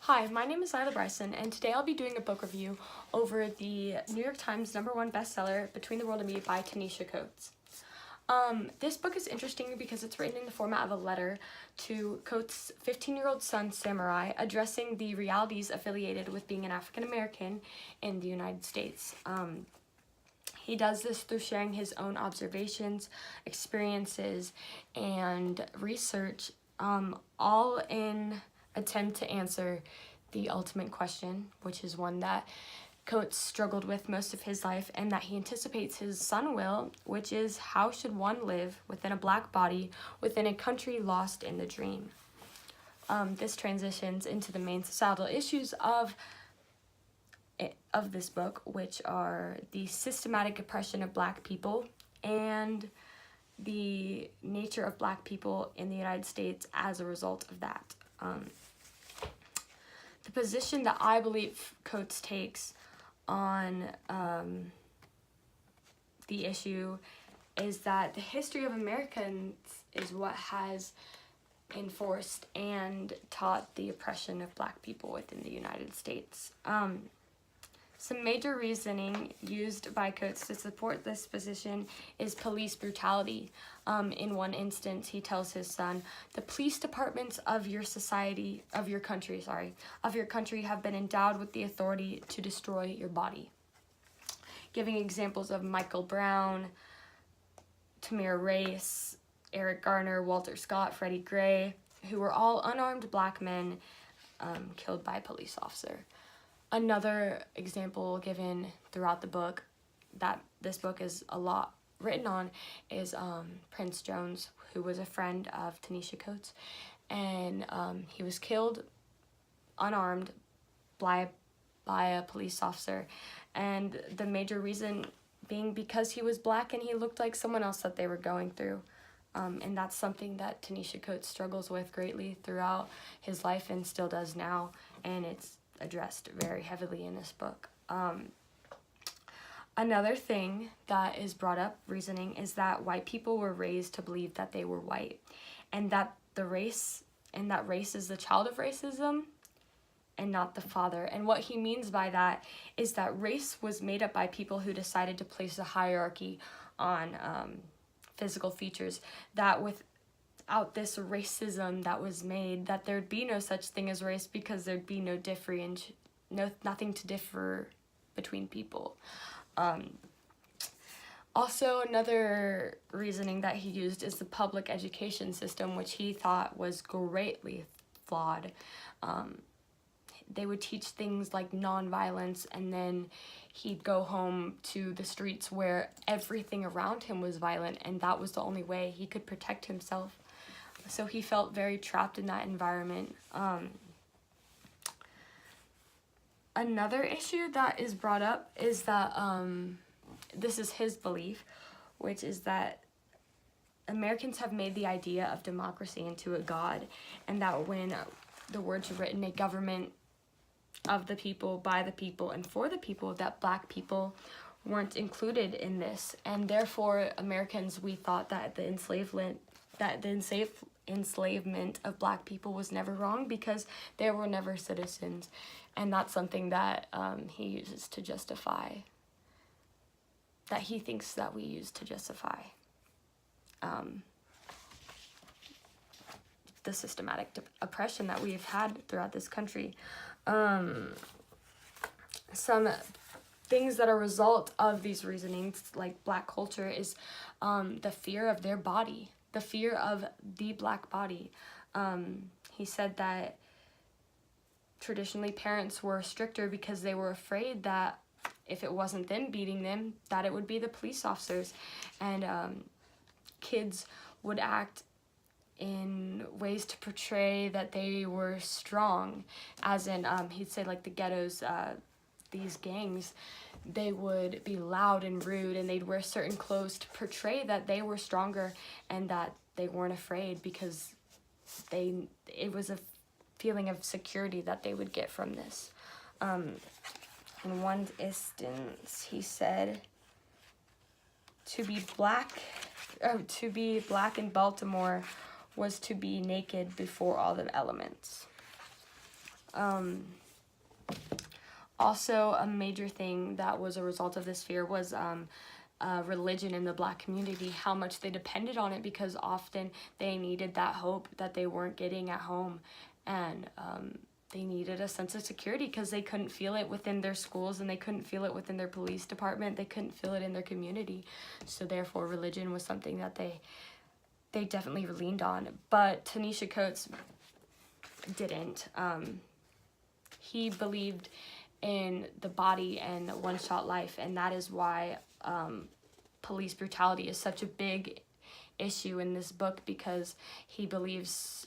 Hi, my name is Lila Bryson, and today I'll be doing a book review over the New York Times #1 bestseller, Between the World and Me by Ta-Nehisi Coates. This book is interesting because it's written in the format of a letter to Coates' 15-year-old son, Samurai, addressing the realities affiliated with being an African American in the United States. He does this through sharing his own observations, experiences, and research, all in attempt to answer the ultimate question, which is one that Coates struggled with most of his life and that he anticipates his son will, which is how should one live within a black body within a country lost in the dream. This transitions into the main societal issues of this book, which are the systematic oppression of black people and the nature of black people in the United States as a result of that. The position that I believe Coates takes on the issue is that the history of Americans is what has enforced and taught the oppression of black people within the United States. Some major reasoning used by Coates to support this position is police brutality. In one instance, he tells his son, "The police departments of your country have been endowed with the authority to destroy your body." Giving examples of Michael Brown, Tamir Race, Eric Garner, Walter Scott, Freddie Gray, who were all unarmed black men killed by a police officer. Another example given throughout the book that this book is a lot written on is Prince Jones, who was a friend of Ta-Nehisi Coates, and he was killed unarmed by a police officer, and the major reason being because he was black and he looked like someone else that they were going through. And that's something that Ta-Nehisi Coates struggles with greatly throughout his life and still does now, and it's addressed very heavily in this book. Another thing that is brought up, reasoning, is that white people were raised to believe that they were white, and that race is the child of racism and not the father. And what he means by that is that race was made up by people who decided to place a hierarchy on physical features, that without this racism that was made, that there'd be no such thing as race because there'd be nothing to differ between people. Also, another reasoning that he used is the public education system, which he thought was greatly flawed. They would teach things like nonviolence, and then he'd go home to the streets where everything around him was violent, and that was the only way he could protect himself. So he felt very trapped in that environment. Another issue that is brought up is that this is his belief, which is that Americans have made the idea of democracy into a god, and that when the words are written, a government of the people, by the people, and for the people, that black people weren't included in this, and therefore Americans, we thought that the enslavement of black people was never wrong because they were never citizens, and that's something that he uses to justify, that he thinks that we use to justify the systematic oppression that we've had throughout this country. Some things that are a result of these reasonings, like black culture, is the fear of their body, the fear of the black body. He said that traditionally parents were stricter because they were afraid that if it wasn't them beating them, that it would be the police officers, and kids would act in ways to portray that they were strong, as in he'd say like the ghettos, these gangs, they would be loud and rude, and they'd wear certain clothes to portray that they were stronger and that they weren't afraid because it was a feeling of security that they would get from this. In one instance, he said, to be black in Baltimore was to be naked before all the elements. Also, a major thing that was a result of this fear was religion in the Black community, how much they depended on it, because often they needed that hope that they weren't getting at home, and they needed a sense of security because they couldn't feel it within their schools, and they couldn't feel it within their police department, they couldn't feel it in their community. So therefore religion was something that they definitely leaned on. But Ta-Nehisi Coates didn't. He believed in the body and one-shot life, and that is why police brutality is such a big issue in this book, because he believes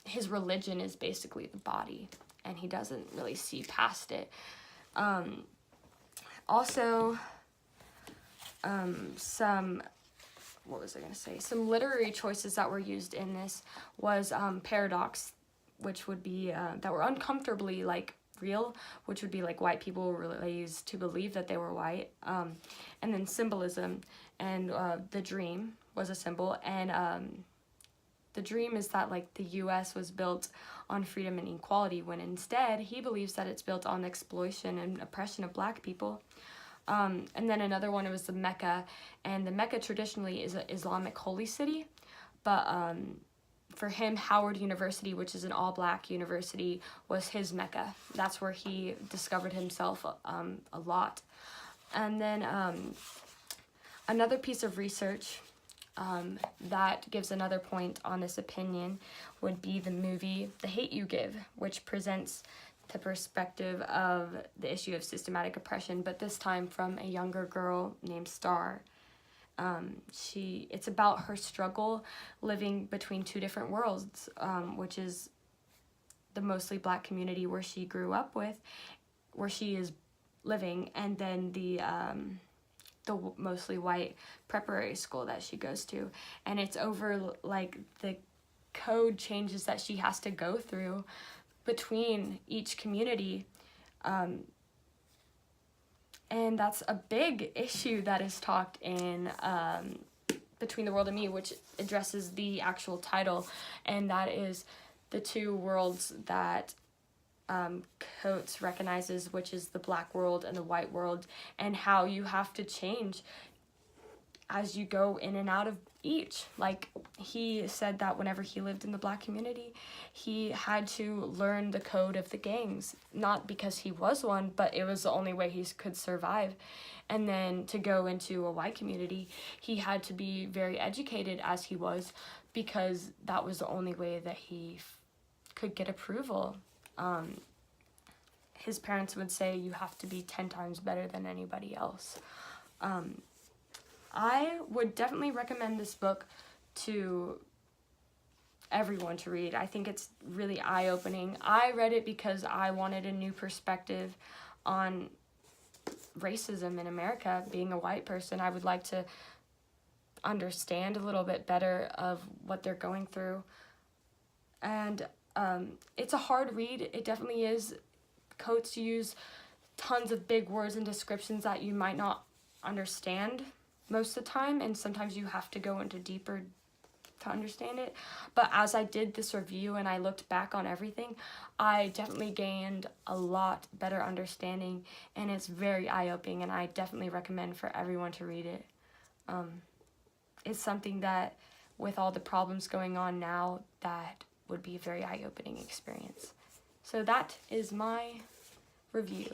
his religion is basically the body, and he doesn't really see past it. Also, some literary choices that were used in this was paradox, which would be that were uncomfortably like real, which would be like white people were raised to believe that they were white, and then symbolism, and the dream was a symbol, and the dream is that like the US was built on freedom and equality, when instead he believes that it's built on exploitation and oppression of Black people. And then another one was the Mecca, and the Mecca traditionally is an Islamic holy city, but for him, Howard University, which is an all-Black university, was his Mecca. That's where he discovered himself a lot. And then another piece of research that gives another point on this opinion would be the movie The Hate U Give, which presents the perspective of the issue of systematic oppression, but this time from a younger girl named Star. It's about her struggle living between two different worlds, which is the mostly Black community where she grew up with, where she is living, and then the mostly white preparatory school that she goes to. And it's over like the code changes that she has to go through between each community, and that's a big issue that is talked in Between the World and Me, which addresses the actual title, and that is the two worlds that Coates recognizes, which is the Black world and the white world, and how you have to change as you go in and out of each. Like, he said that whenever he lived in the Black community, he had to learn the code of the gangs, not because he was one, but it was the only way he could survive. And then to go into a white community, he had to be very educated as he was, because that was the only way that he could get approval. His parents would say you have to be 10 times better than anybody else. I would definitely recommend this book to everyone to read. I think it's really eye-opening. I read it because I wanted a new perspective on racism in America. Being a white person, I would like to understand a little bit better of what they're going through. And it's a hard read. It definitely is. Coates use tons of big words and descriptions that you might not understand most of the time, and sometimes you have to go into deeper to understand it. But as I did this review and I looked back on everything, I definitely gained a lot better understanding, and it's very eye-opening, and I definitely recommend for everyone to read it. It's something that, with all the problems going on now, that would be a very eye-opening experience. So that is my review.